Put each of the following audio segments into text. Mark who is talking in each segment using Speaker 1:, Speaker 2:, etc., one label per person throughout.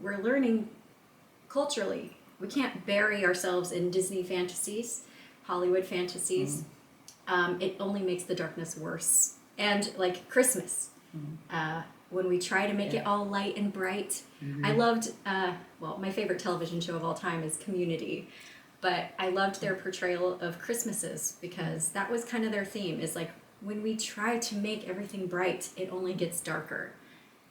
Speaker 1: we're learning culturally. We can't bury ourselves in Disney fantasies, Hollywood fantasies. It only makes the darkness worse. And like Christmas, when we try to make it all light and bright. I loved, my favorite television show of all time is Community. But I loved their portrayal of Christmases because that was kind of their theme, is like when we try to make everything bright, it only gets darker.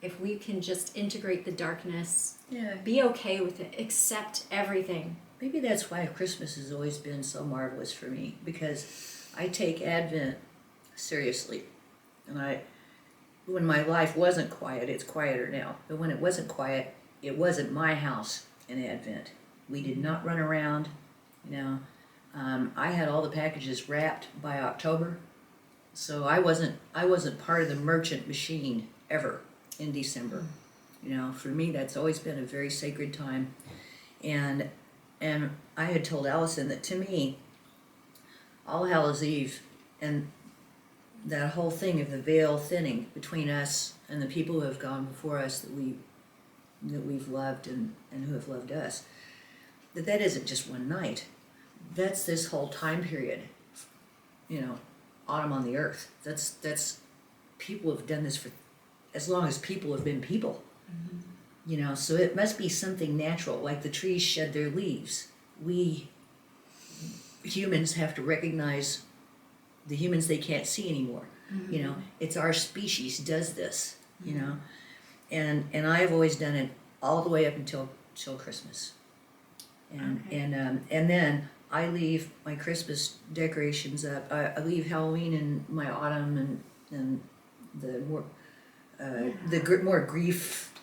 Speaker 1: If we can just integrate the darkness, be okay with it, accept everything.
Speaker 2: Maybe that's why Christmas has always been so marvelous for me, because I take Advent seriously. And when my life wasn't quiet, it's quieter now. But when it wasn't quiet, it wasn't my house in Advent. We did not run around. I had all the packages wrapped by October, so I wasn't part of the merchant machine ever in December. For me, that's always been a very sacred time, and I had told Allison that to me, All Hallows Eve and that whole thing of the veil thinning between us and the people who have gone before us that we've loved and who have loved us, that isn't just one night. That's this whole time period, autumn on the earth. That's people have done this for as long as people have been people. So it must be something natural, like the trees shed their leaves. We humans have to recognize the humans they can't see anymore. It's our species does this, and I've always done it all the way up until Christmas. And then I leave my Christmas decorations up. I leave Halloween and my autumn and the more grief,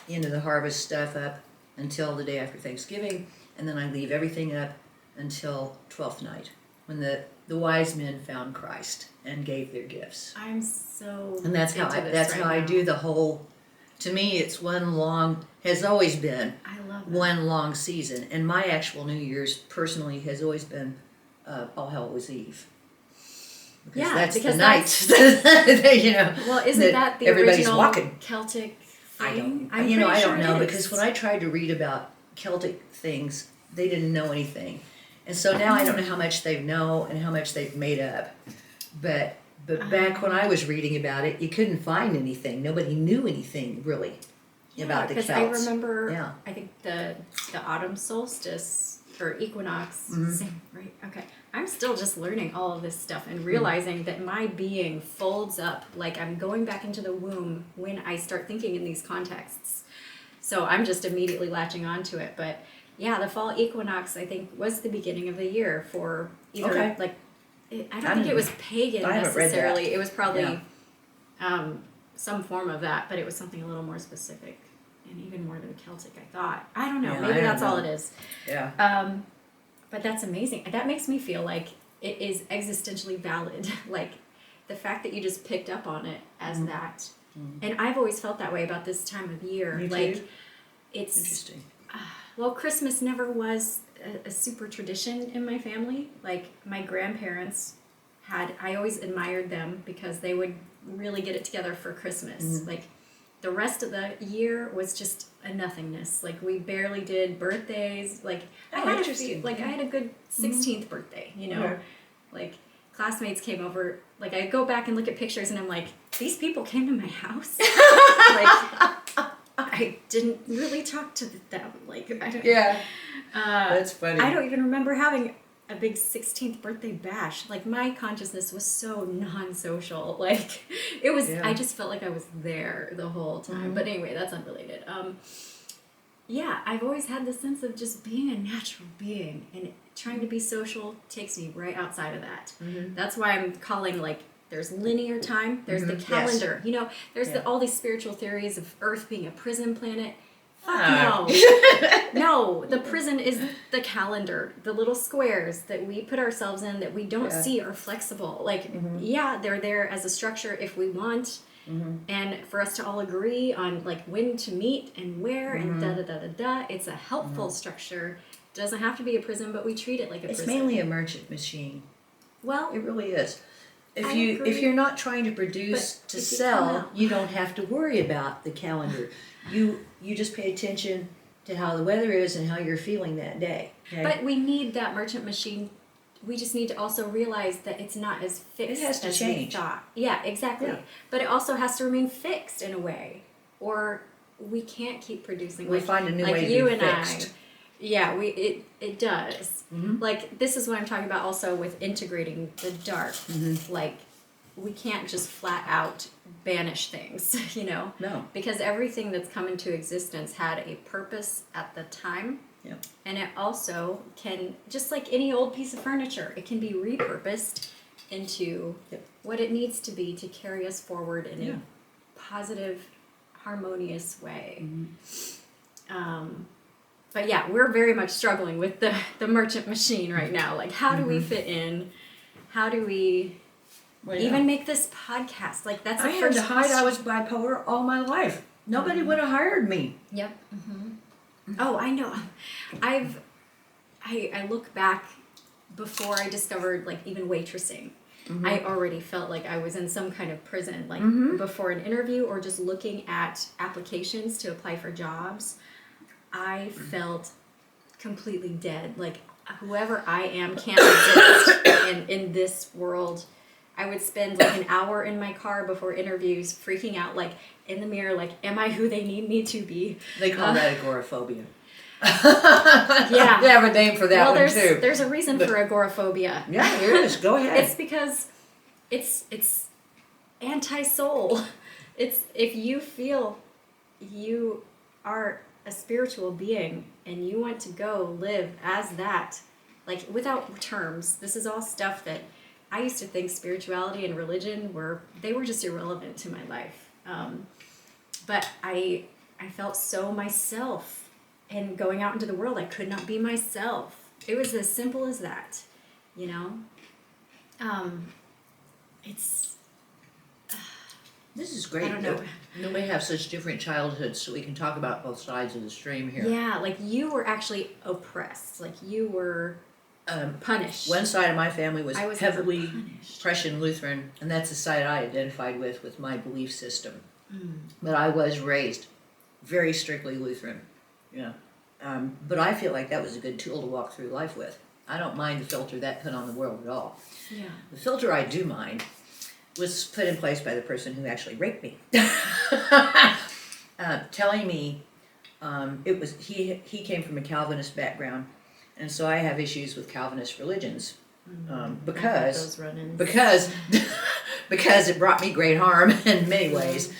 Speaker 2: into the harvest stuff up until the day after Thanksgiving, and then I leave everything up until 12th night, when the wise men found Christ and gave their gifts.
Speaker 1: I'm so
Speaker 2: and that's how I do the whole. To me, it's has always been one long season, and my actual New Year's personally has always been All Hallows Eve. Because that's the night.
Speaker 1: Well, isn't that the original
Speaker 2: walking.
Speaker 1: Celtic
Speaker 2: thing? I don't know, because when I tried to read about Celtic things, they didn't know anything. And so now I don't know how much they know and how much they've made up. But back when I was reading about it, you couldn't find anything. Nobody knew anything really about the Celts.
Speaker 1: I remember, I think the autumn solstice or equinox, same, right? Okay. I'm still just learning all of this stuff and realizing that my being folds up, like I'm going back into the womb when I start thinking in these contexts. So I'm just immediately latching onto it. But yeah, the fall equinox, I think, was the beginning of the year for either I don't think it was pagan necessarily. It was probably some form of that, but it was something a little more specific and even more to the Celtic, I thought. I don't know.
Speaker 2: Yeah,
Speaker 1: maybe that's all it is.
Speaker 2: Yeah.
Speaker 1: But that's amazing. That makes me feel like it is existentially valid. Like the fact that you just picked up on it as that. And I've always felt that way about this time of year.
Speaker 2: Me
Speaker 1: like
Speaker 2: too?
Speaker 1: It's
Speaker 2: interesting.
Speaker 1: Christmas never was a super tradition in my family. Like my grandparents I always admired them because they would really get it together for Christmas. Like the rest of the year was just a nothingness. Like we barely did birthdays. Like I had a good 16th birthday, like classmates came over. Like I go back and look at pictures and I'm like, these people came to my house. Like I didn't really talk to them. Like I don't.
Speaker 2: Yeah. That's funny.
Speaker 1: I don't even remember having a big 16th birthday bash. Like my consciousness was so non-social. Like it was. I just felt like I was there the whole time. But anyway, that's unrelated. I've always had this sense of just being a natural being, and trying to be social takes me right outside of that. That's why I'm calling there's linear time, there's the calendar. Yes. There's all these spiritual theories of Earth being a prison planet. Fuck no. No, the prison is the calendar. The little squares that we put ourselves in that we don't see are flexible. They're there as a structure if we want. And for us to all agree on when to meet and where and da-da-da-da-da. It's a helpful structure. It doesn't have to be a prison, but we treat it like a prison.
Speaker 2: It's mainly a merchant machine.
Speaker 1: Well,
Speaker 2: it really is. if
Speaker 1: I
Speaker 2: you
Speaker 1: agree.
Speaker 2: if you're not trying to produce
Speaker 1: But
Speaker 2: to
Speaker 1: if you
Speaker 2: sell,
Speaker 1: come out-
Speaker 2: you don't have to worry about the calendar. You just pay attention to how the weather is and how you're feeling that day. Okay?
Speaker 1: But we need that merchant machine. We just need to also realize that it's not as fixed
Speaker 2: It has to
Speaker 1: as
Speaker 2: change.
Speaker 1: we thought. Yeah, exactly.
Speaker 2: Yeah.
Speaker 1: But it also has to remain fixed in a way, or we can't keep producing.
Speaker 2: We'll find a new way to
Speaker 1: you
Speaker 2: be
Speaker 1: and
Speaker 2: fixed.
Speaker 1: Yeah, it does.
Speaker 2: Mhm.
Speaker 1: Like this is what I'm talking about also with integrating the dark.
Speaker 2: Mhm.
Speaker 1: Like we can't just flat out banish things, you know?
Speaker 2: No.
Speaker 1: Because everything that's come into existence had a purpose at the time.
Speaker 2: Yep.
Speaker 1: And it also can, just like any old piece of furniture, it can be repurposed into
Speaker 2: Yep.
Speaker 1: what it needs to be to carry us forward in
Speaker 2: Yeah.
Speaker 1: a positive, harmonious way.
Speaker 2: Mm-hmm.
Speaker 1: But yeah, we're very much struggling with the merchant machine right now. Like, how do we
Speaker 2: Mm-hmm.
Speaker 1: fit in? How do we even make this podcast? Like, that's the
Speaker 2: I had
Speaker 1: first
Speaker 2: to hide
Speaker 1: question.
Speaker 2: I was bipolar all my life. Nobody would have hired me.
Speaker 1: Yep. Oh, I know. I look back before I discovered like even waitressing. I already felt like I was in some kind of prison, like before an interview or just looking at applications to apply for jobs. I felt completely dead. Like whoever I am can't exist in this world. I would spend like an hour in my car before interviews, freaking out, like in the mirror, like, am I who they need me to be?
Speaker 2: They call that agoraphobia.
Speaker 1: Yeah.
Speaker 2: They have a name for that one too.
Speaker 1: There's a reason for agoraphobia.
Speaker 2: Yeah, there is. Go ahead.
Speaker 1: It's because it's anti-soul. It's if you feel you are a spiritual being and you want to go live as that, like without terms. This is all stuff that I used to think spirituality and religion were just irrelevant to my life. But I felt so myself, and going out into the world, I could not be myself. It was as simple as that, you know.
Speaker 2: This is great.
Speaker 1: I don't know.
Speaker 2: Nobody have such different childhoods, so we can talk about both sides of the stream here.
Speaker 1: Yeah, like you were actually oppressed, like you were punished.
Speaker 2: One side of my family was
Speaker 1: I was
Speaker 2: heavily
Speaker 1: never punished.
Speaker 2: Prussian Lutheran, and that's the side I identified with my belief system. But I was raised very strictly Lutheran. Yeah. But I feel like that was a good tool to walk through life with. I don't mind the filter that put on the world at all.
Speaker 1: Yeah.
Speaker 2: The filter I do mind was put in place by the person who actually raped me. Telling me it was he came from a Calvinist background, and so I have issues with Calvinist religions because because it brought me great harm in many ways.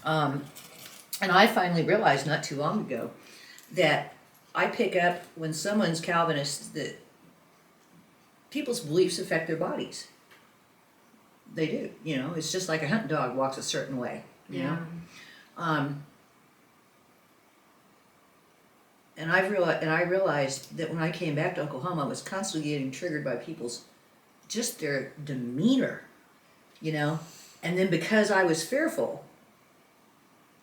Speaker 2: And I finally realized not too long ago that I pick up when someone's Calvinist that people's beliefs affect their bodies. They do, you know. It's just like a hunting dog walks a certain way, you know. And I realized that when I came back to Oklahoma, I was constantly getting triggered by people's just their demeanor, you know. And then because I was fearful,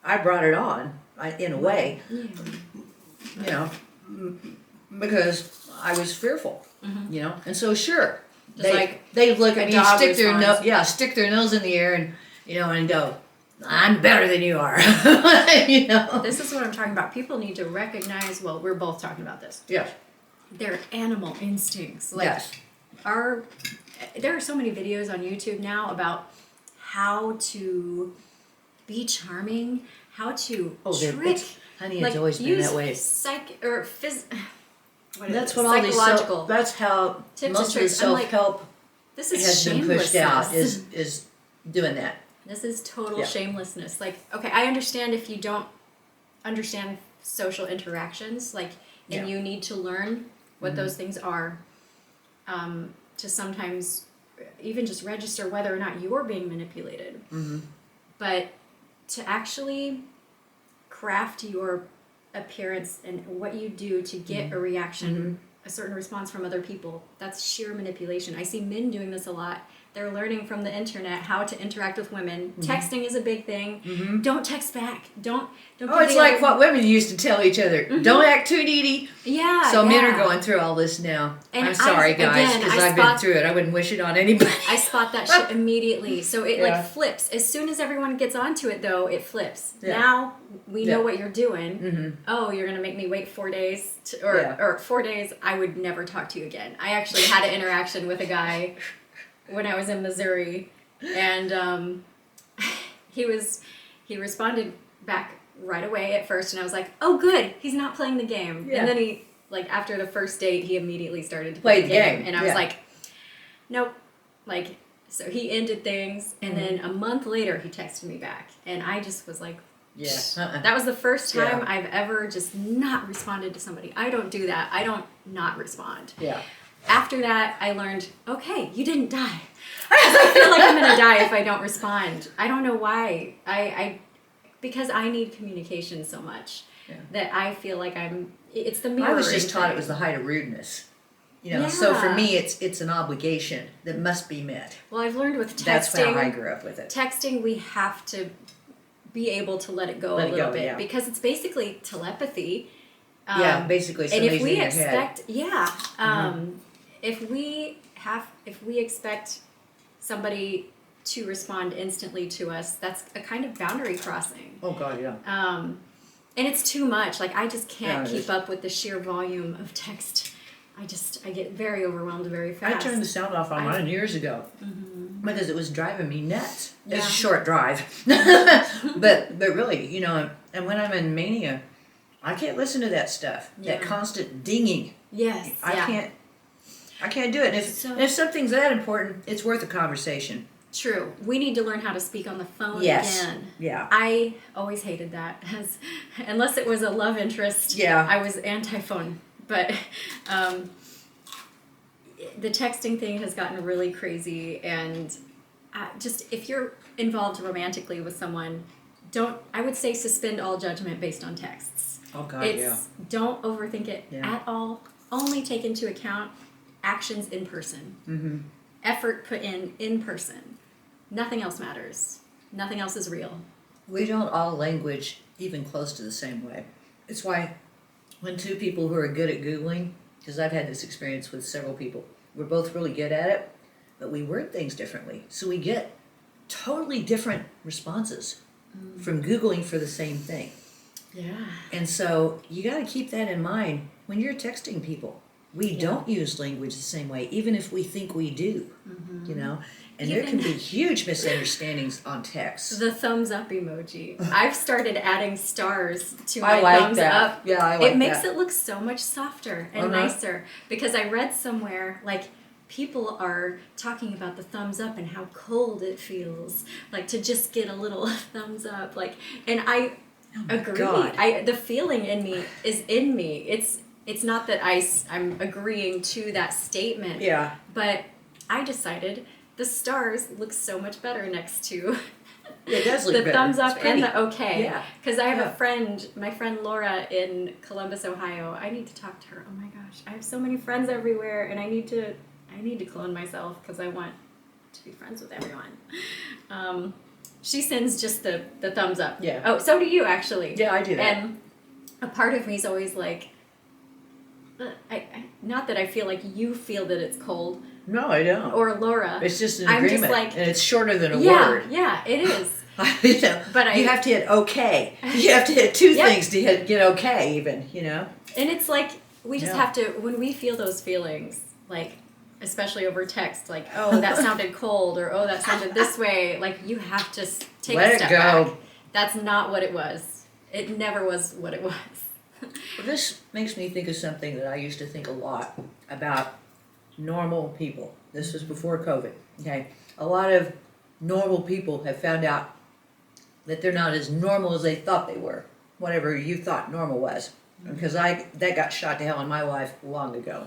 Speaker 2: I brought it on in a way, you know, because I was fearful, you know. And so sure. They look at me, stick their nose in the air, and you know, and go, "I'm better than you are." You know.
Speaker 1: This is what I'm talking about. People need to recognize. Well, we're both talking about this.
Speaker 2: Yes.
Speaker 1: Their animal instincts. Like
Speaker 2: Yes.
Speaker 1: There are so many videos on YouTube now about how to be charming, how to trick.
Speaker 2: Honey,
Speaker 1: like,
Speaker 2: it's always been that way. That's what all these
Speaker 1: psychological.
Speaker 2: That's how
Speaker 1: tips
Speaker 2: most
Speaker 1: and
Speaker 2: of the
Speaker 1: tricks. I'm like,
Speaker 2: self-help
Speaker 1: this is
Speaker 2: has been pushed out. Is doing that.
Speaker 1: This is total shamelessness. Like, okay, I understand if you don't understand social interactions, like, and you need to learn what those things are, to sometimes even just register whether or not you're being manipulated. But to actually craft your appearance and what you do to get a reaction, a certain response from other people, that's sheer manipulation. I see men doing this a lot They're learning from the internet how to interact with women. Texting is a big thing. Don't text back. Don't.
Speaker 2: Oh, it's like what women used to tell each other. Don't act too needy.
Speaker 1: Yeah.
Speaker 2: So men are going through all this now. And I'm sorry, guys, because I've been through it. I wouldn't wish it on anybody.
Speaker 1: I spot that shit immediately. So it like flips. As soon as everyone gets onto it, though, it flips. Yeah. Now we know what you're doing. Oh, you're gonna make me wait 4 days, or 4 days. I would never talk to you again. I actually had an interaction with a guy when I was in Missouri, and he responded back right away at first, and I was like, oh good, he's not playing the game. And then he, like, after the first date, he immediately started to play the game. And I was like, nope. Like, so he ended things, and then a month later he texted me back, and I just was like, that was the first time I've ever just not responded to somebody. I don't do that. I don't not respond. After that, I learned, okay, you didn't die. I feel like I'm gonna die if I don't respond. I don't know why. Because I need communication so much that I feel like it's the mirroring.
Speaker 2: I was just taught it was the height of rudeness. You know, so for me, it's an obligation that must be met.
Speaker 1: Well, I've learned with texting.
Speaker 2: That's how I grew up with it.
Speaker 1: Texting, we have to be able to let it go a little bit because it's basically telepathy.
Speaker 2: Basically,
Speaker 1: and if we
Speaker 2: in your
Speaker 1: expect,
Speaker 2: head.
Speaker 1: if we expect somebody to respond instantly to us, that's a kind of boundary crossing.
Speaker 2: Oh God, yeah.
Speaker 1: And it's too much. Like, I just can't keep up with the sheer volume of text. I get very overwhelmed very fast.
Speaker 2: I turned the sound off on mine years ago because it was driving me nuts. It's a short drive, but really, you know, and when I'm in mania, I can't listen to that stuff. That constant dinging.
Speaker 1: Yes,
Speaker 2: I can't do it. And if something's that important, it's worth a conversation.
Speaker 1: True. We need to learn how to speak on the phone again.
Speaker 2: Yeah.
Speaker 1: I always hated that. Unless it was a love interest, I was anti-phone. But the texting thing has gotten really crazy. And just if you're involved romantically with someone, I would say suspend all judgment based on texts.
Speaker 2: Oh, God,
Speaker 1: Don't overthink it at all. Only take into account actions in person. Effort put in person. Nothing else matters. Nothing else is real.
Speaker 2: We don't all language even close to the same way. It's why when two people who are good at Googling, because I've had this experience with several people, we're both really good at it, but we word things differently. So we get totally different responses from Googling for the same thing. Yeah. And so you got to keep that in mind when you're texting people. We don't use language the same way, even if we think we do, you know? And there can be huge misunderstandings on text.
Speaker 1: The thumbs up emoji. I've started adding stars to my thumbs up.
Speaker 2: Yeah, I like that.
Speaker 1: It makes it look so much softer and nicer. Because I read somewhere, like, people are talking about the thumbs up and how cold it feels. Like, to just get a little thumbs up. Like, and I agree. God. The feeling in me is in me. It's not that I'm agreeing to that statement. Yeah. But I decided the stars look so much better next to
Speaker 2: it does look
Speaker 1: the
Speaker 2: better.
Speaker 1: thumbs up and the okay.
Speaker 2: Yeah.
Speaker 1: Because I have a friend, my friend Laura in Columbus, Ohio. I need to talk to her. Oh my gosh. I have so many friends everywhere, and I need to clone myself because I want to be friends with everyone. She sends just the thumbs up. Yeah. Oh, so do you actually.
Speaker 2: Yeah, I do that.
Speaker 1: And a part of me is always like, not that I feel like you feel that it's cold.
Speaker 2: No, I don't.
Speaker 1: Or Laura.
Speaker 2: It's just an agreement. Just like, and it's shorter than a word.
Speaker 1: Yeah, it is.
Speaker 2: You know, but you have to hit okay. You have to hit two things to get okay even, you know?
Speaker 1: And it's like, we just have to, when we feel those feelings, like, especially over text, like, oh, that sounded cold, or oh, that sounded this way, like, you have to take a step back. That's not what it was. It never was what it was.
Speaker 2: Well, this makes me think of something that I used to think a lot about normal people. This was before COVID, okay? A lot of normal people have found out that they're not as normal as they thought they were, whatever you thought normal was. Because that got shot to hell in my life long ago.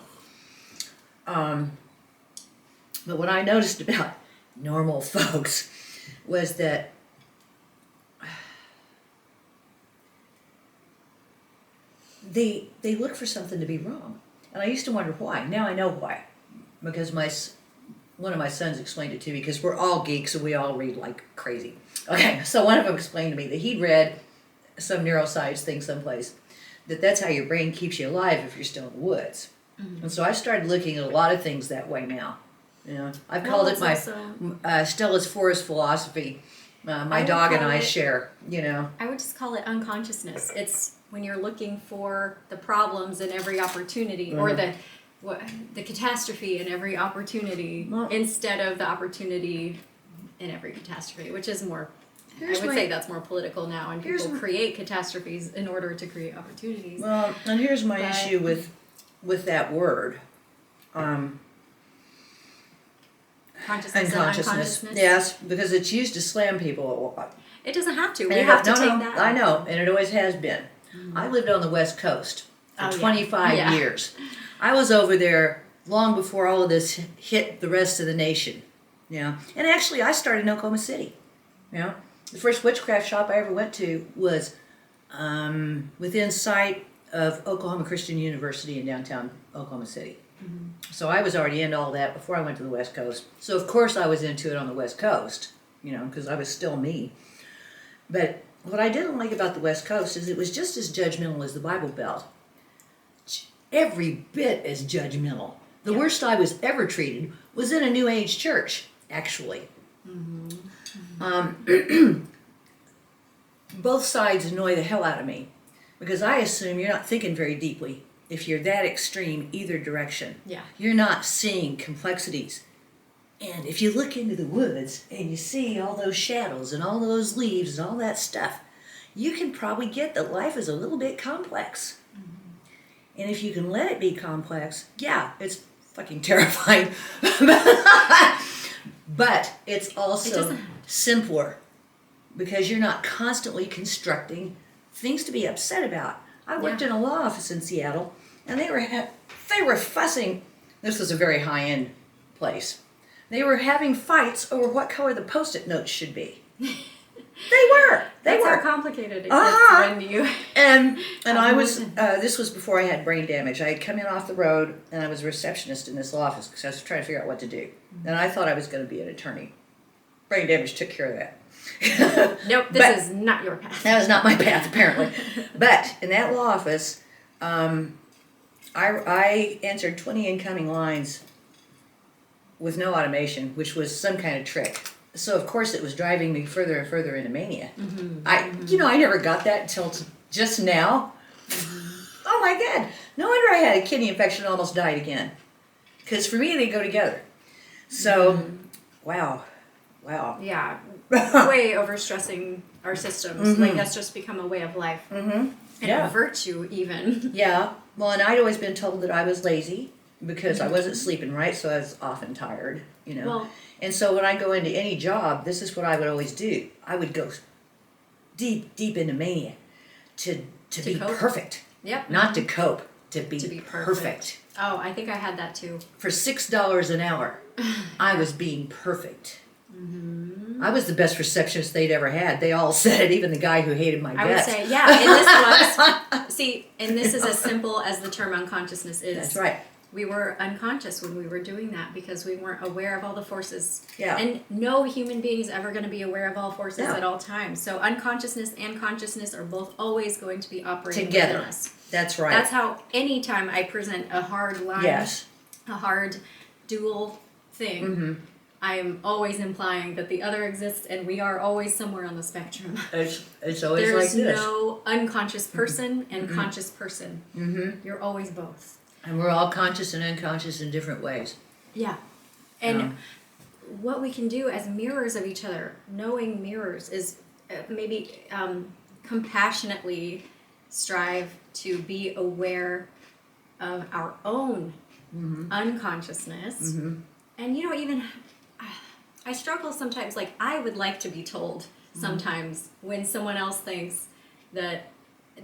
Speaker 2: But what I noticed about normal folks was that they look for something to be wrong. And I used to wonder why. Now I know why. Because one of my sons explained it to me, because we're all geeks and we all read like crazy. Okay, so one of them explained to me that he'd read some neuroscience thing someplace, that's how your brain keeps you alive if you're still in the woods. Mm-hmm. And so I started looking at a lot of things that way now. You know, I've called it my Stella's forest philosophy. My dog and I share, you know.
Speaker 1: I would just call it unconsciousness. It's when you're looking for the problems in every opportunity, or the catastrophe in every opportunity, instead of the opportunity in every catastrophe, which is more, I would say that's more political now, and people create catastrophes in order to create opportunities.
Speaker 2: Well, and here's my issue with that word.
Speaker 1: Consciousness and unconsciousness.
Speaker 2: Yes, because it's used to slam people a lot.
Speaker 1: It doesn't have to. We have to take that.
Speaker 2: I know, and it always has been. Mm-hmm. I lived on the West Coast for 25 years. I was over there long before all of this hit the rest of the nation. You know, and actually, I started in Oklahoma City. You know, the first witchcraft shop I ever went to was within sight of Oklahoma Christian University in downtown Oklahoma City. Mm-hmm. So I was already into all that before I went to the West Coast. So of course I was into it on the West Coast, you know, because I was still me. But what I didn't like about the West Coast is it was just as judgmental as the Bible Belt. Every bit as judgmental. The worst I was ever treated was in a New Age church, actually. Mm-hmm. Mm-hmm. Both sides annoy the hell out of me, because I assume you're not thinking very deeply. If you're that extreme either direction, you're not seeing complexities. And if you look into the woods and you see all those shadows and all those leaves and all that stuff, you can probably get that life is a little bit complex. Mm-hmm. And if you can let it be complex, it's fucking terrifying. But it's also simpler, because you're not constantly constructing things to be upset about. I worked in a law office in Seattle, and they were fussing. This was a very high-end place. They were having fights over what color the Post-it notes should be. They were
Speaker 1: how complicated it gets when you.
Speaker 2: And I was. This was before I had brain damage. I had come in off the road, and I was a receptionist in this law office because I was trying to figure out what to do. Mm-hmm. And I thought I was going to be an attorney. Brain damage took care of that.
Speaker 1: Nope, this is not your path.
Speaker 2: That was not my path, apparently. But in that law office, I answered 20 incoming lines with no automation, which was some kind of trick. So of course it was driving me further and further into mania. Mm-hmm. I never got that until just now. Mm-hmm. Oh my God! No wonder I had a kidney infection and almost died again. Because for me they go together. So, wow.
Speaker 1: Yeah. Way overstressing our systems. Mm-hmm. Like that's just become a way of life. Mm-hmm. And a virtue even.
Speaker 2: Yeah. Well, and I'd always been told that I was lazy because I wasn't sleeping right, so I was often tired, you know. Well, and so when I go into any job, this is what I would always do. I would go deep into mania to be cope. Perfect.
Speaker 1: Yep.
Speaker 2: Not to cope, to be perfect.
Speaker 1: Oh, I think I had that too.
Speaker 2: For $6 an hour, I was being perfect. Mm-hmm. I was the best receptionist they'd ever had. They all said it, even the guy who hated my guts.
Speaker 1: I would say, and this is as simple as the term unconsciousness is.
Speaker 2: That's right.
Speaker 1: We were unconscious when we were doing that because we weren't aware of all the forces.
Speaker 2: Yeah.
Speaker 1: And no human being is ever going to be aware of all forces at all times. So unconsciousness and consciousness are both always going to be operating
Speaker 2: together.
Speaker 1: Within us.
Speaker 2: That's right.
Speaker 1: That's how anytime I present a hard line, a hard dual thing, mm-hmm. I am always implying that the other exists and we are always somewhere on the spectrum.
Speaker 2: It's always
Speaker 1: There's
Speaker 2: like this.
Speaker 1: There's no unconscious person mm-hmm. and
Speaker 2: mm-hmm.
Speaker 1: conscious person. Mm-hmm. You're always both.
Speaker 2: And we're all conscious and unconscious in different ways.
Speaker 1: Yeah. And what we can do as mirrors of each other, knowing mirrors, is maybe compassionately strive to be aware of our own mm-hmm. unconsciousness. Mm-hmm. And, even I struggle sometimes, like I would like to be told mm-hmm. sometimes when someone else thinks that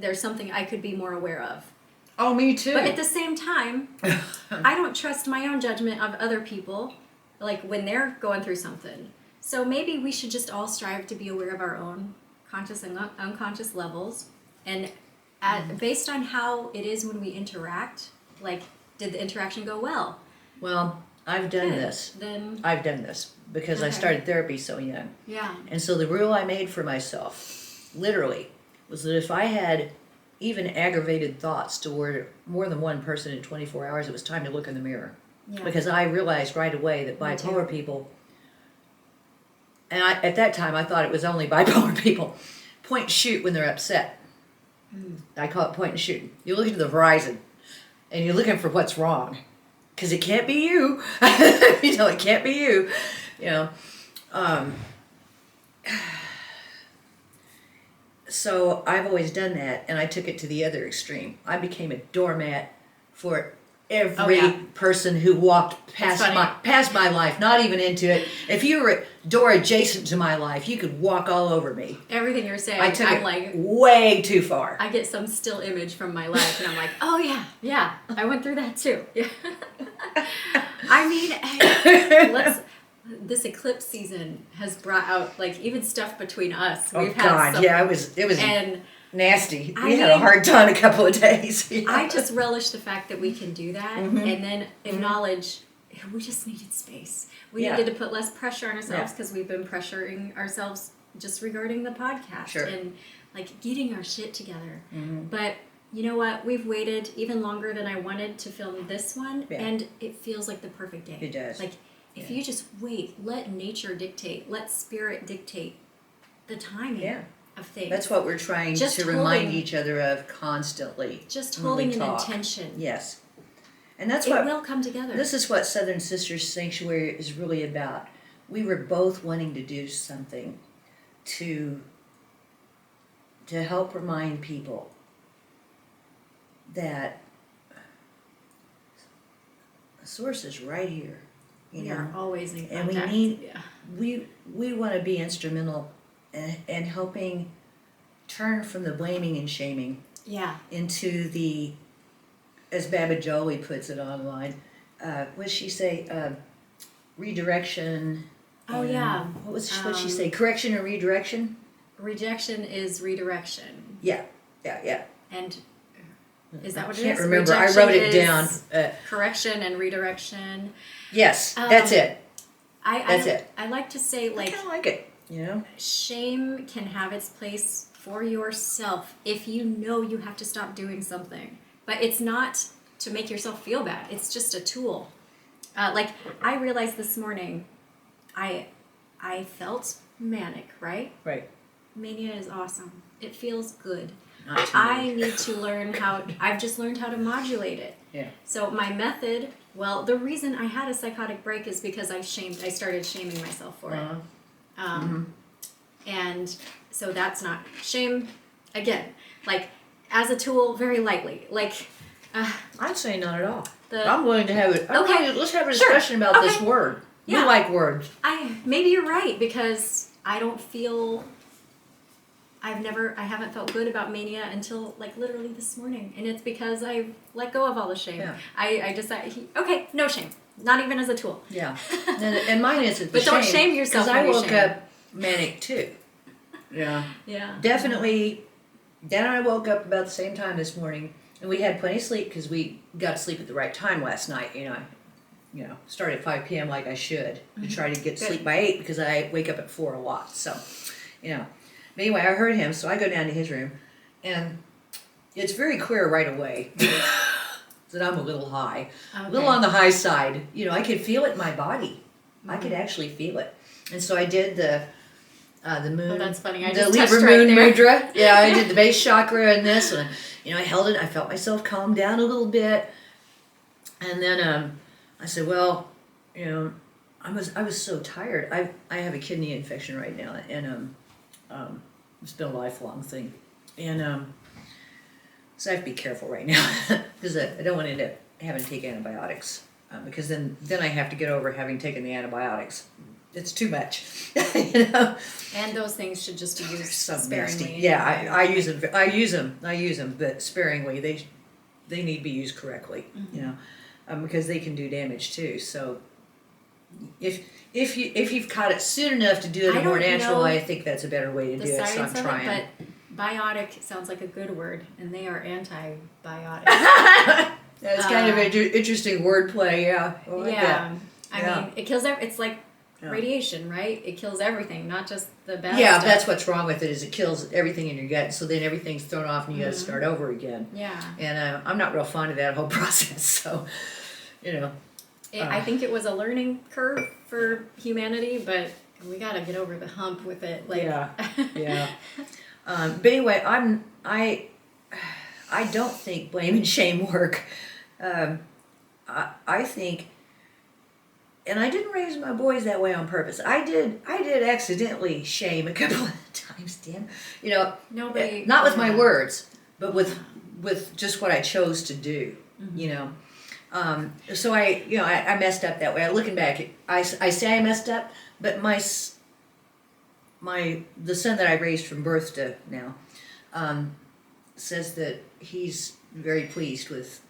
Speaker 1: there's something I could be more aware of.
Speaker 2: Oh, me too.
Speaker 1: But at the same time, I don't trust my own judgment of other people, like when they're going through something. So maybe we should just all strive to be aware of our own conscious and unconscious levels. And based on how it is when we interact, like, did the interaction go well?
Speaker 2: Well, I've done this.
Speaker 1: Then
Speaker 2: I've done this because I started therapy so young.
Speaker 1: Yeah.
Speaker 2: And so the rule I made for myself, literally, was that if I had even aggravated thoughts toward more than one person in 24 hours, it was time to look in the mirror.
Speaker 1: Yeah.
Speaker 2: Because I realized right away that bipolar people, and at that time I thought it was only bipolar people, point and shoot when they're upset. I call it point and shoot. You look into the horizon and you're looking for what's wrong. Because it can't be you. You know, it can't be you. You know. So I've always done that, and I took it to the other extreme. I became a doormat for every person who walked past my life, not even into it. If you were a door adjacent to my life, you could walk all over me.
Speaker 1: Everything you're saying,
Speaker 2: I took
Speaker 1: I'm
Speaker 2: it
Speaker 1: like
Speaker 2: way too far.
Speaker 1: I get some still image from my life, and I'm like, oh yeah, I went through that too. Yeah. I mean, hey, this eclipse season has brought out like even stuff between us.
Speaker 2: We've had some, yeah, it was
Speaker 1: and
Speaker 2: nasty. We had a hard time a couple of days. Yeah.
Speaker 1: I just relish the fact that we can do that and then acknowledge we just needed space. We needed to put less pressure on ourselves because we've been pressuring ourselves just regarding the podcast and like getting our shit together. But you know what? We've waited even longer than I wanted to film this one, and it feels like the perfect day.
Speaker 2: It does.
Speaker 1: Like if you just wait, let nature dictate, let spirit dictate the timing of things.
Speaker 2: That's what we're trying to remind each other of constantly.
Speaker 1: Just holding an intention.
Speaker 2: Yes. And that's
Speaker 1: what it will come together.
Speaker 2: This is what Southern Sisters Sanctuary is really about. We were both wanting to do something to help remind people that the source is right here. You know?
Speaker 1: Are always in
Speaker 2: contact. And we want to be instrumental in helping turn from the blaming and shaming into the, as 𝔼𝕚𝕬𝕚𝕚 puts it online, what did she say? Redirection.
Speaker 1: Oh yeah.
Speaker 2: What she say? Correction and redirection?
Speaker 1: Rejection is redirection.
Speaker 2: Yeah.
Speaker 1: And is that what it is?
Speaker 2: I can't remember. I wrote it down.
Speaker 1: Correction and redirection.
Speaker 2: Yes, that's it.
Speaker 1: That's it. I like to say, like,
Speaker 2: I kind of like it. You know,
Speaker 1: shame can have its place for yourself if you know you have to stop doing something, but it's not to make yourself feel bad. It's just a tool. Like I realized this morning, I felt manic. Right. Mania is awesome. It feels good. I need to learn I've just learned how to modulate it.
Speaker 2: Yeah.
Speaker 1: So my method, well, the reason I had a psychotic break is because I started shaming myself for it. And so that's not shame, again, like as a tool, very lightly. Like,
Speaker 2: I'd say not at all. I'm willing to have it. Let's have a discussion about this word.
Speaker 1: Yeah.
Speaker 2: You like words.
Speaker 1: Maybe you're right because I don't feel... I haven't felt good about mania until like literally this morning, and it's because I let go of all the shame. Yeah. I decided, okay, no shame, not even as a tool.
Speaker 2: Yeah, and mine isn't.
Speaker 1: But don't shame yourself.
Speaker 2: Because I woke up manic too. Yeah.
Speaker 1: Yeah.
Speaker 2: Definitely. Dan and I woke up about the same time this morning, and we had plenty of sleep because we got to sleep at the right time last night. You know, started at 5 p.m. like I should to try to get to sleep by 8 because I wake up at 4 a lot. So, you know. But anyway, I heard him, so I go down to his room, and it's very clear right away that I'm a little high, a little on the high side. You know, I could feel it in my body. I could actually feel it, and so I did the moon.
Speaker 1: Oh, that's funny. I
Speaker 2: the
Speaker 1: just
Speaker 2: Libra
Speaker 1: touched right
Speaker 2: moon
Speaker 1: there.
Speaker 2: mudra. Yeah, I did the base chakra and this, and I held it. I felt myself calm down a little bit, and then I said, well, I was so tired. I have a kidney infection right now, and it's been a lifelong thing, and so I have to be careful right now because I don't want to end up having to take antibiotics because then I have to get over having taken the antibiotics. It's too much,
Speaker 1: And those things should just be used sparingly.
Speaker 2: Nasty. Yeah, I use them. I use them, but sparingly. They need to be used correctly, because they can do damage too. So if you've caught it soon enough to do it in a more natural way, I think that's a better way to do it. So I'm trying.
Speaker 1: But biotic sounds like a good word, and they are antibiotic.
Speaker 2: That's kind of an interesting wordplay. Yeah.
Speaker 1: Yeah. I mean, it kills it's like radiation, right? It kills everything, not just the bad stuff.
Speaker 2: That's what's wrong with it, is it kills everything in your gut, so then everything's thrown off and you gotta start over again.
Speaker 1: Yeah.
Speaker 2: And I'm not real fond of that whole process, so,
Speaker 1: I think it was a learning curve for humanity, but we gotta get over the hump with it. Like,
Speaker 2: yeah. But anyway, I don't think blame and shame work. I think, and I didn't raise my boys that way on purpose. I did accidentally shame a couple of times, Dan.
Speaker 1: Nobody,
Speaker 2: not with my words, but with just what I chose to do. So I messed up that way. Looking back, I say I messed up, but the son that I raised from birth to now says that he's very pleased with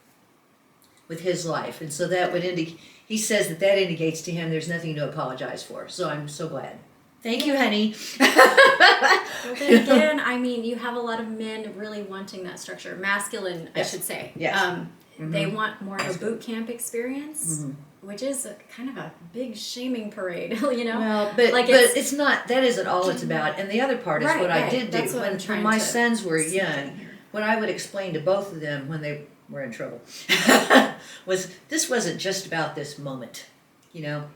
Speaker 2: his life, and so that would indicate. He says that indicates to him there's nothing to apologize for. So I'm so glad. Thank you, honey.
Speaker 1: Well, then again, I mean, you have a lot of men really wanting that structure, masculine, I should say.
Speaker 2: Yes.
Speaker 1: They want more of a boot camp experience, which is kind of a big shaming parade,
Speaker 2: Well, but it's not. That isn't all it's about. And the other part is what I did do when my sons were young. What I would explain to both of them when they were in trouble was this wasn't just about this moment.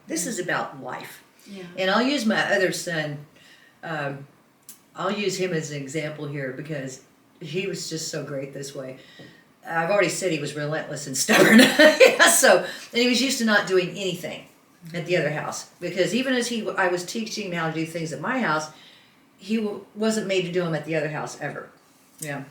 Speaker 2: This is about life.
Speaker 1: Yeah.
Speaker 2: And I'll use my other son. I'll use him as an example here because he was just so great this way. I've already said he was relentless and stubborn. And he was used to not doing anything at the other house because even as I was teaching him how to do things at my house, he wasn't made to do them at the other house ever. Yeah.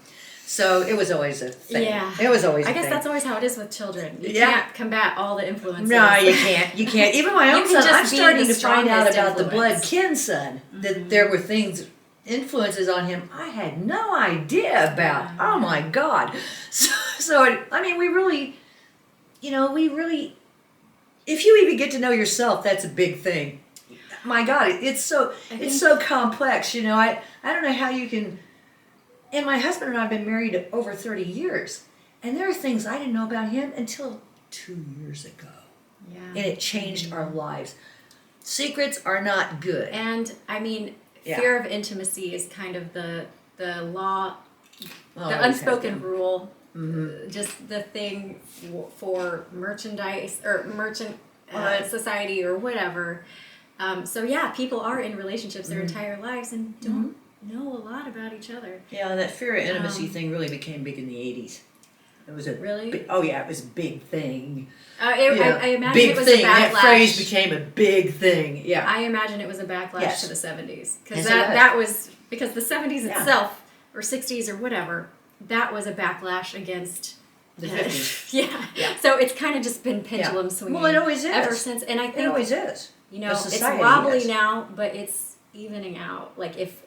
Speaker 2: So it was always a thing.
Speaker 1: Yeah.
Speaker 2: It was always a thing.
Speaker 1: I guess that's always how it is with children. You can't combat all the influences.
Speaker 2: No, you can't. You can't. Even my own son, I'm starting to find out about the blood kin son, that there were influences on him I had no idea about. Oh my God. So I mean, we really, if you even get to know yourself, that's a big thing. My God, it's so complex. I don't know how you can. And my husband and I have been married over 30 years, and there are things I didn't know about him until 2 years ago.
Speaker 1: Yeah.
Speaker 2: And it changed our lives. Secrets are not good.
Speaker 1: And I mean, fear of intimacy is kind of the law, the unspoken rule, just the thing for merchandise or merchant society or whatever. So people are in relationships their entire lives and don't know a lot about each other.
Speaker 2: Yeah, that fear of intimacy thing really became big in the 80s. It was it was a big thing. I
Speaker 1: imagine
Speaker 2: big
Speaker 1: it was
Speaker 2: thing.
Speaker 1: a backlash.
Speaker 2: That phrase became a big thing. Yeah.
Speaker 1: I imagine it was a backlash to the 70s because that was because the 70s itself or 60s or whatever, that was a backlash against
Speaker 2: the 50s.
Speaker 1: Yeah. So it's kind of just been pendulum swinging.
Speaker 2: Well, it always is.
Speaker 1: Ever since, and I think
Speaker 2: it always is.
Speaker 1: It's wobbly now, but it's evening out. Like if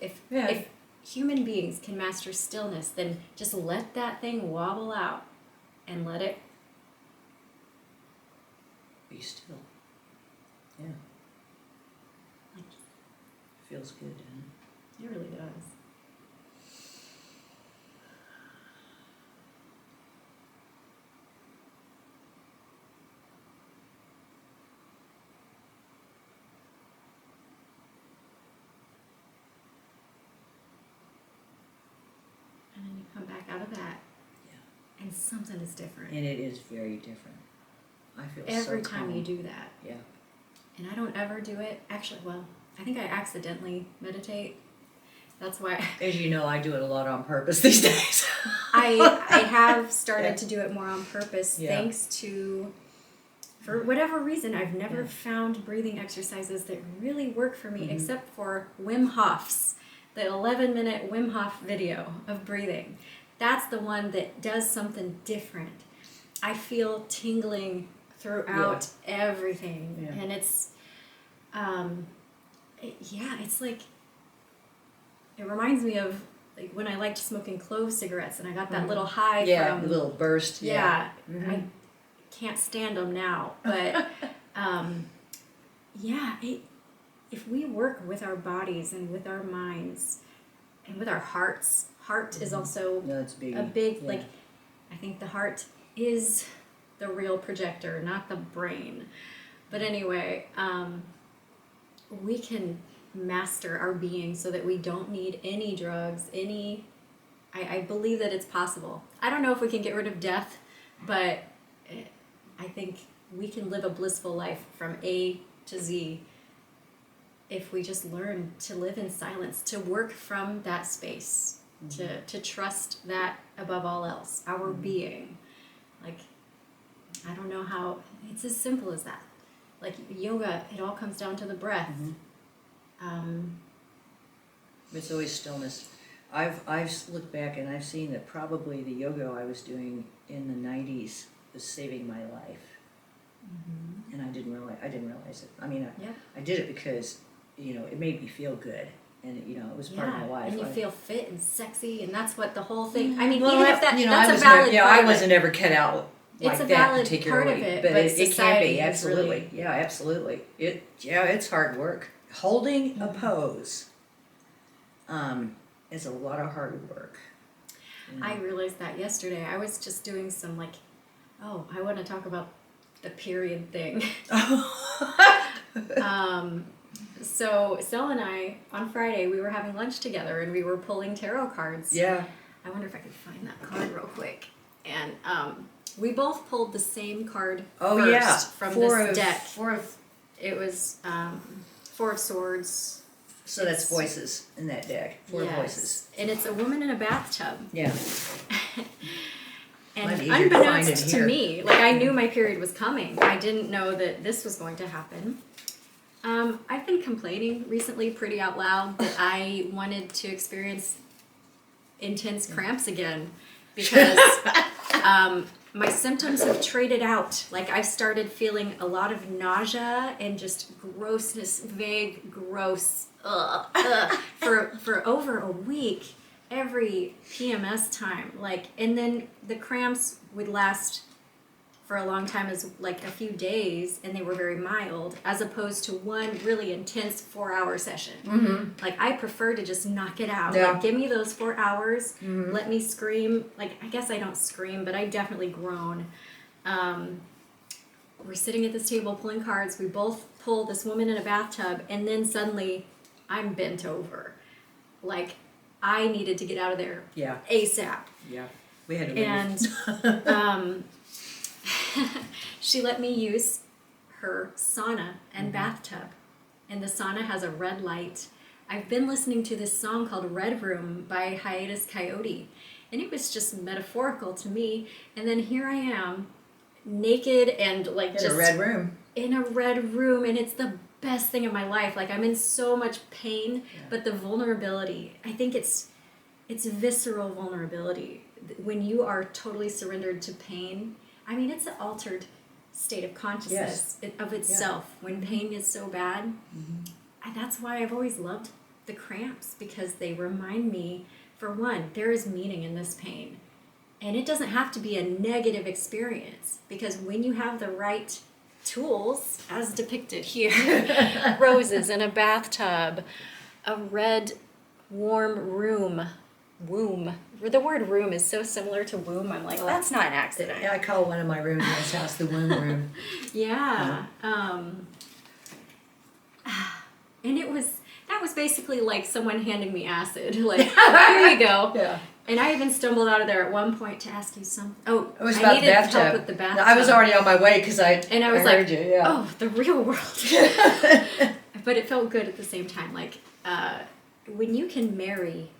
Speaker 1: human beings can master stillness, then just let that thing wobble out and let it
Speaker 2: be still. Yeah. Feels good, doesn't it?
Speaker 1: It really does. And then you come back out of that. Yeah. And something is different.
Speaker 2: And it is very different. I feel
Speaker 1: every
Speaker 2: so
Speaker 1: time
Speaker 2: calm.
Speaker 1: you do that.
Speaker 2: Yeah.
Speaker 1: And I don't ever do it. Actually, I think I accidentally meditate. That's why.
Speaker 2: As you know, I do it a lot on purpose these days.
Speaker 1: I have started to do it more on purpose thanks to, for whatever reason, I've never found breathing exercises that really work for me except for Wim Hof's, the 11-minute Wim Hof video of breathing. That's the one that does something different. I feel tingling throughout everything. And it's, it's like, it reminds me of like when I liked smoking clove cigarettes and I got that little high from...
Speaker 2: a little burst.
Speaker 1: I can't stand them now. But, if we work with our bodies and with our minds and with our hearts, heart is also a big, like, I think the heart is the real projector, not the brain. But anyway, we can master our being so that we don't need any drugs, I believe that it's possible. I don't know if we can get rid of death, but I think we can live a blissful life from A to Z if we just learn to live in silence, to work from that space, to trust that above all else, our being. Like, I don't know how, it's as simple as that. Like yoga, it all comes down to the breath.
Speaker 2: It's always stillness. I've looked back and I've seen that probably the yoga I was doing in the 90s was saving my life. And I didn't realize it. I mean, I did it because, it made me feel good. And, it was part of my life.
Speaker 1: And you feel fit and sexy, and that's what the whole thing, I mean,
Speaker 2: well,
Speaker 1: even if that's a valid part
Speaker 2: I
Speaker 1: of
Speaker 2: wasn't
Speaker 1: it.
Speaker 2: ever cut out like
Speaker 1: It's a
Speaker 2: that
Speaker 1: valid
Speaker 2: particularly.
Speaker 1: part of it,
Speaker 2: but it can
Speaker 1: society
Speaker 2: be,
Speaker 1: is
Speaker 2: absolutely.
Speaker 1: really...
Speaker 2: Yeah, absolutely. It's hard work. Holding a pose is a lot of hard work.
Speaker 1: I realized that yesterday. I was just doing some I want to talk about the period thing. So Stella and I, on Friday, we were having lunch together and we were pulling tarot cards.
Speaker 2: Yeah.
Speaker 1: I wonder if I could find that card real quick. And we both pulled the same card first from this deck. It was Four of Swords.
Speaker 2: So that's voices in that deck. Four voices.
Speaker 1: And it's a woman in a bathtub.
Speaker 2: Yeah.
Speaker 1: And unbeknownst to me, I knew my period was coming. I didn't know that this was going to happen. I've been complaining recently pretty out loud that I wanted to experience intense cramps again because my symptoms have traded out. I've started feeling a lot of nausea and just grossness, vague, gross, for over a week, every PMS time. And then the cramps would last for a long time as a few days, and they were very mild, as opposed to one really intense 4-hour session. I prefer to just knock it out.
Speaker 2: Yeah.
Speaker 1: Give me those 4 hours. Let me scream. I guess I don't scream, but I definitely groan. We're sitting at this table pulling cards. We both pull this woman in a bathtub, and then suddenly I'm bent over. I needed to get out of there.
Speaker 2: Yeah.
Speaker 1: ASAP.
Speaker 2: Yeah. We had to leave.
Speaker 1: And she let me use her sauna and bathtub. And the sauna has a red light. I've been listening to this song called Red Room by Hiatus Coyote. And it was just metaphorical to me. And then here I am, naked and
Speaker 2: in a red room.
Speaker 1: In a red room. And it's the best thing in my life. I'm in so much pain, but the vulnerability, I think it's visceral vulnerability. When you are totally surrendered to pain, I mean, it's an altered state of consciousness of itself. When pain is so bad, that's why I've always loved the cramps, because they remind me, for one, there is meaning in this pain. And it doesn't have to be a negative experience, because when you have the right tools, as depicted here, roses in a bathtub, a red, warm room, womb. The word room is so similar to womb. I'm that's not an accident.
Speaker 2: Yeah, I call one of my rooms in this house the womb room.
Speaker 1: Yeah. And that was basically like someone handing me acid. Here you go.
Speaker 2: Yeah.
Speaker 1: And I even stumbled out of there at one point to ask you something. Oh,
Speaker 2: it was about
Speaker 1: I needed help with the bathtub.
Speaker 2: No, I was already on my way because I heard you. Yeah.
Speaker 1: Oh, the real world. But it felt good at the same time. When you can marry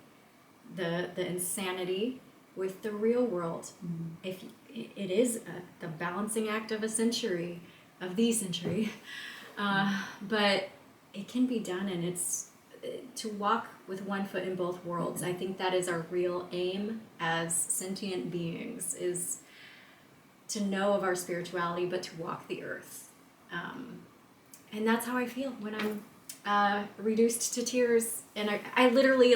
Speaker 1: the insanity with the real world, if it is the balancing act of the century, but it can be done, and it's to walk with one foot in both worlds. I think that is our real aim as sentient beings, is to know of our spirituality, but to walk the earth. And that's how I feel when I'm reduced to tears. And I literally,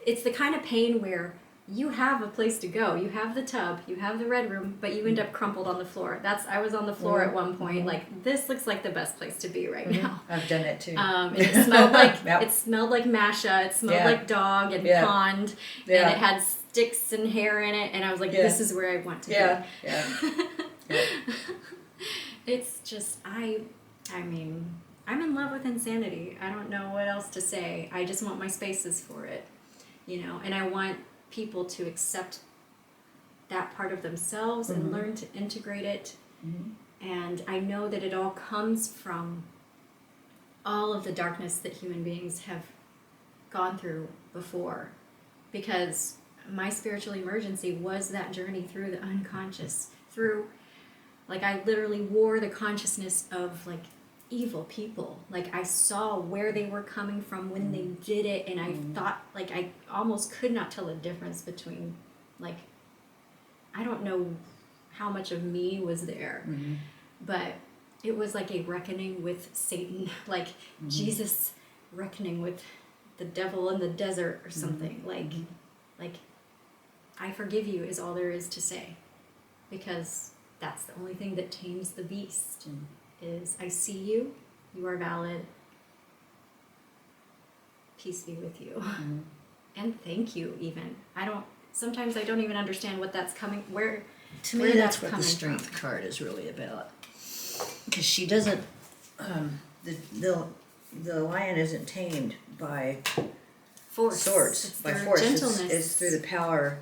Speaker 1: it's the kind of pain where you have a place to go. You have the tub, you have the red room, but you end up crumpled on the floor. I was on the floor at one point. This looks like the best place to be right now.
Speaker 2: I've done it too.
Speaker 1: And it smelled it smelled like Masha. It smelled like dog and pond, and it had sticks and hair in it. And I was like, this is where I want to be.
Speaker 2: Yeah.
Speaker 1: It's just I mean, I'm in love with insanity. I don't know what else to say. I just want my spaces for it, and I want people to accept that part of themselves and learn to integrate it. And I know that it all comes from all of the darkness that human beings have gone through before, because my spiritual emergency was that journey through the unconscious, through, like, I literally wore the consciousness of, like, evil people. Like, I saw where they were coming from when they did it, and I thought, like, I almost could not tell the difference between, like, I don't know how much of me was there, but it was like a reckoning with Satan, like Jesus reckoning with the devil in the desert or something. Like, I forgive you is all there is to say, because that's the only thing that tames the beast. Is I see you, you are valid, peace be with you, and thank you. Even sometimes I don't even understand what that's coming.
Speaker 2: To me, that's what the strength card is really about, because she doesn't. The lion isn't tamed by
Speaker 1: force.
Speaker 2: Swords,
Speaker 1: It's
Speaker 2: by
Speaker 1: their
Speaker 2: force.
Speaker 1: gentleness.
Speaker 2: It's through the power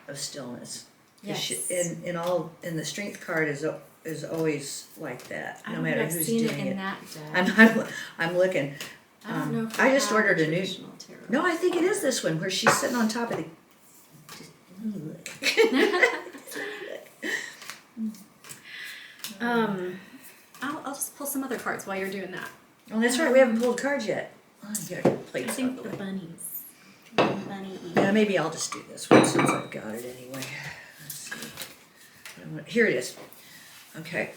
Speaker 2: of stillness.
Speaker 1: Yes.
Speaker 2: And the strength card is always like that, no matter
Speaker 1: I've
Speaker 2: who's
Speaker 1: seen
Speaker 2: doing
Speaker 1: it in
Speaker 2: it.
Speaker 1: that deck.
Speaker 2: I'm looking.
Speaker 1: I don't know if
Speaker 2: I just ordered a new.
Speaker 1: traditional tarot.
Speaker 2: No, I think it is this one where she's sitting on top of the.
Speaker 1: I'll just pull some other cards while you're doing that.
Speaker 2: Oh, that's right. We haven't pulled cards yet. Oh, you got
Speaker 1: I
Speaker 2: plates
Speaker 1: think
Speaker 2: out
Speaker 1: the
Speaker 2: the way.
Speaker 1: bunnies. Bunny.
Speaker 2: Yeah, maybe I'll just do this one since I've got it anyway. Let's see. Here it is. Okay.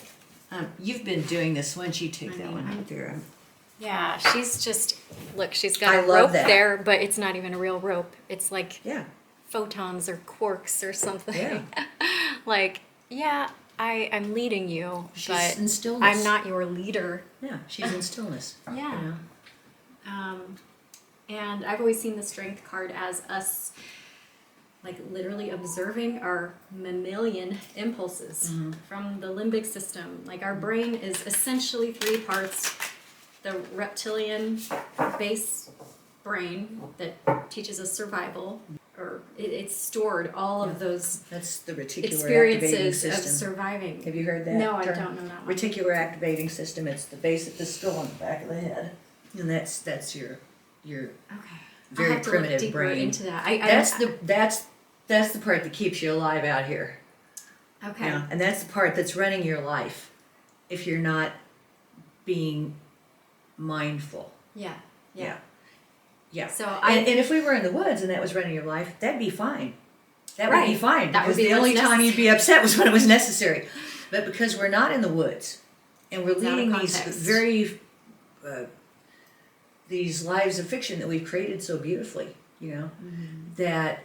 Speaker 2: You've been doing this. Why don't you take that one out there?
Speaker 1: Yeah, she's got
Speaker 2: I
Speaker 1: a
Speaker 2: love
Speaker 1: rope
Speaker 2: that.
Speaker 1: there, but it's not even a real rope. It's like
Speaker 2: Yeah.
Speaker 1: photons or quarks or something.
Speaker 2: Yeah.
Speaker 1: Like, yeah, I'm leading you,
Speaker 2: She's
Speaker 1: but
Speaker 2: in stillness.
Speaker 1: I'm not your leader.
Speaker 2: Yeah, she's in stillness.
Speaker 1: Yeah.
Speaker 2: You know?
Speaker 1: And I've always seen the strength card as us, like, literally observing our mammalian impulses from the limbic system. Like, our brain is essentially 3 parts: the reptilian base brain that teaches us survival, or it's stored all of those
Speaker 2: That's the reticular activating
Speaker 1: experiences of
Speaker 2: system.
Speaker 1: surviving.
Speaker 2: Have you heard that
Speaker 1: No,
Speaker 2: term?
Speaker 1: I don't know that one.
Speaker 2: Reticular activating system. It's the base of the skull on the back of the head, and that's your
Speaker 1: Okay.
Speaker 2: very
Speaker 1: I'll have to
Speaker 2: primitive
Speaker 1: look deeper
Speaker 2: brain.
Speaker 1: into that.
Speaker 2: That's the part that keeps you alive out here.
Speaker 1: Okay.
Speaker 2: Yeah, and that's the part that's running your life. If you're not being mindful.
Speaker 1: Yeah.
Speaker 2: Yeah.
Speaker 1: So
Speaker 2: and if we were in the woods and that was running your life, that'd be fine. That would be
Speaker 1: Right.
Speaker 2: fine,
Speaker 1: That would
Speaker 2: because
Speaker 1: be
Speaker 2: the only
Speaker 1: what's
Speaker 2: time you'd be upset was when it was necessary. But because we're not in the woods, and we're
Speaker 1: It's out of
Speaker 2: leading these
Speaker 1: context.
Speaker 2: very these lives of fiction that we've created so beautifully, that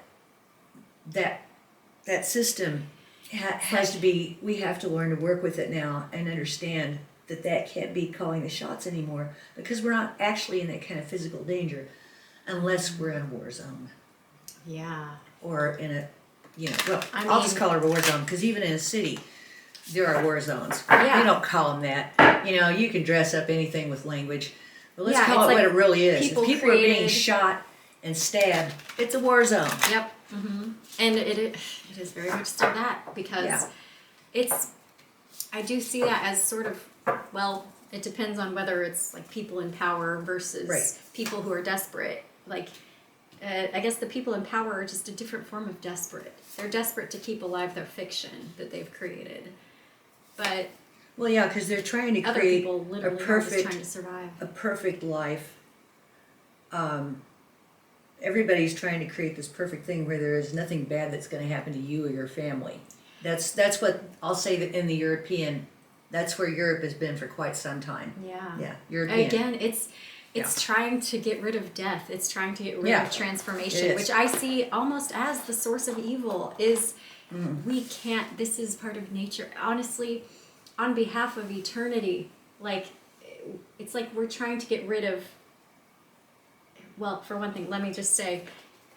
Speaker 2: system has to be. We have to learn to work with it now and understand that can't be calling the shots anymore, because we're not actually in that kind of physical danger unless we're in a war zone.
Speaker 1: Yeah.
Speaker 2: Or in a,
Speaker 1: I
Speaker 2: I'll just
Speaker 1: mean-
Speaker 2: call it a war zone, because even in a city, there are war zones.
Speaker 1: Yeah.
Speaker 2: You don't call them that. You can dress up anything with language, but let's
Speaker 1: Yeah,
Speaker 2: call
Speaker 1: it's
Speaker 2: it
Speaker 1: like
Speaker 2: what it really is.
Speaker 1: people
Speaker 2: If people are being
Speaker 1: created-
Speaker 2: shot and stabbed, it's a war zone.
Speaker 1: Yep. And it is very much still that, because
Speaker 2: Yeah.
Speaker 1: I do see that as sort of, well, it depends on whether it's like people in power versus
Speaker 2: Right.
Speaker 1: people who are desperate. Like, I guess the people in power are just a different form of desperate. They're desperate to keep alive their fiction that they've created. But
Speaker 2: Well, yeah, because they're trying to
Speaker 1: other
Speaker 2: create
Speaker 1: people
Speaker 2: a
Speaker 1: literally are just trying
Speaker 2: perfect,
Speaker 1: to survive.
Speaker 2: life. Everybody's trying to create this perfect thing where there is nothing bad that's going to happen to you or your family. That's what I'll say that in the European. That's where Europe has been for quite some time.
Speaker 1: Yeah.
Speaker 2: Yeah, European.
Speaker 1: Again, it's trying to get rid of death. It's trying to get rid
Speaker 2: Yeah.
Speaker 1: of transformation,
Speaker 2: It is.
Speaker 1: which I see almost as the source of evil. Is we can't. This is part of nature. Honestly, on behalf of eternity, like, it's like we're trying to get rid of. Well, for one thing, let me just say,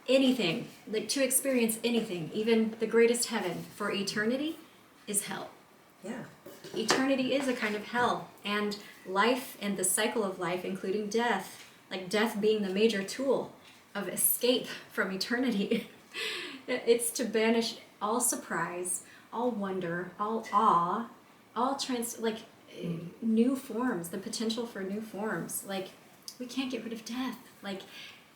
Speaker 1: anything, like, to experience anything, even the greatest heaven for eternity, is hell.
Speaker 2: Yeah.
Speaker 1: Eternity is a kind of hell, and life and the cycle of life, including death, like death being the major tool of escape from eternity. It's to banish all surprise, all wonder, all awe, all new forms, the potential for new forms. Like, we can't get rid of death. Like,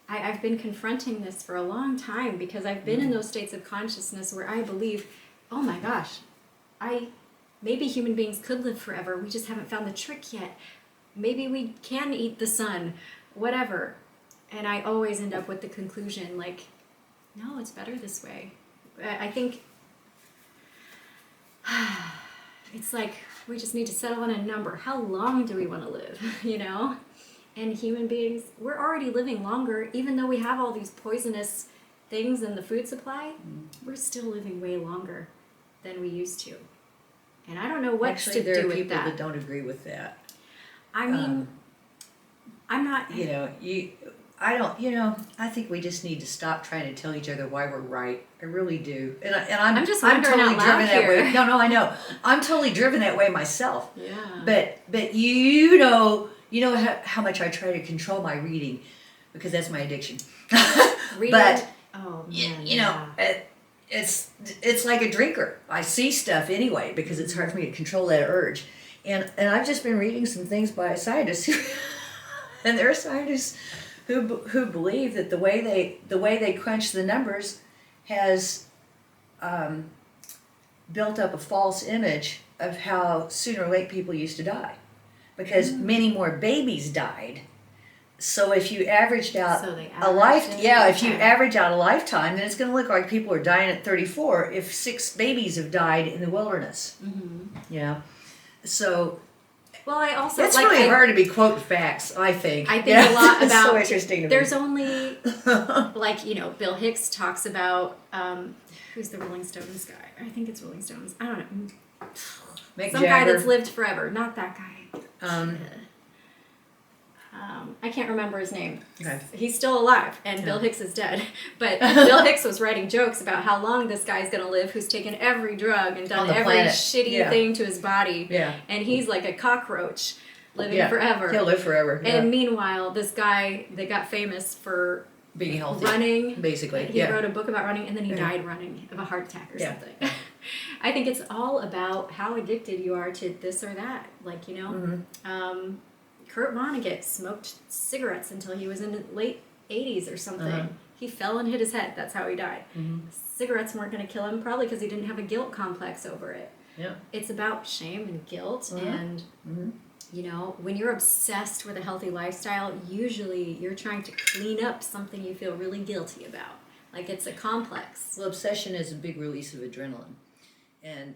Speaker 1: I've been confronting this for a long time because I've been in those states of consciousness where I believe, oh my gosh, maybe human beings could live forever. We just haven't found the trick yet. Maybe we can eat the sun, whatever. And I always end up with the conclusion, like, no, it's better this way. I think it's like we just need to settle on a number. How long do we want to live, you know? And human beings, we're already living longer, even though we have all these poisonous things in the food supply, we're still living way longer than we used to. And I don't know what to do with that.
Speaker 2: There are people that don't agree with that.
Speaker 1: I mean, I'm not...
Speaker 2: I think we just need to stop trying to tell each other why we're right. I really do. And I'm
Speaker 1: just
Speaker 2: I'm
Speaker 1: wondering
Speaker 2: totally
Speaker 1: out loud
Speaker 2: driven that
Speaker 1: here.
Speaker 2: way. No, I know. I'm totally driven that way myself.
Speaker 1: Yeah.
Speaker 2: But you know how much I try to control my reading because that's my addiction.
Speaker 1: Reading,
Speaker 2: but
Speaker 1: oh man,
Speaker 2: it's like a drinker. I see stuff anyway because it's hard for me to control that urge. And I've just been reading some things by scientists and there are scientists who believe that the way they crunch the numbers has built up a false image of how sooner or later people used to die, because many more babies died. So if you averaged out if you average out a lifetime, then it's going to look like people are dying at 34 if 6 babies have died in the wilderness. Yeah. So.
Speaker 1: Well, I also
Speaker 2: it's really hard to be quoting facts. I think
Speaker 1: a lot about.
Speaker 2: It's so interesting to
Speaker 1: there's
Speaker 2: me.
Speaker 1: only Bill Hicks talks about who's the Rolling Stones guy. I think it's Rolling Stones. I don't know.
Speaker 2: Mick
Speaker 1: Some
Speaker 2: Jagger.
Speaker 1: guy that's lived forever. Not that guy. I can't remember his name.
Speaker 2: Okay.
Speaker 1: He's still alive, and Bill Hicks is dead. But Bill Hicks was writing jokes about how long this guy's going to live, who's taken every drug and done every shitty thing to his body. Yeah. And he's like a cockroach living forever.
Speaker 2: He'll live forever.
Speaker 1: And meanwhile, this guy that got famous for
Speaker 2: being healthy,
Speaker 1: running,
Speaker 2: basically.
Speaker 1: He wrote a book about running, and then he died running of a heart attack or something. I think it's all about how addicted you are to this or that. Like, Kurt Vonnegut smoked cigarettes until he was in the late 80s or something. He fell and hit his head. That's how he died. Cigarettes weren't going to kill him, probably because he didn't have a guilt complex over it. Yeah. It's about shame and guilt. And, when you're obsessed with a healthy lifestyle, usually you're trying to clean up something you feel really guilty about. Like, it's a complex.
Speaker 2: Well, obsession is a big release of adrenaline. And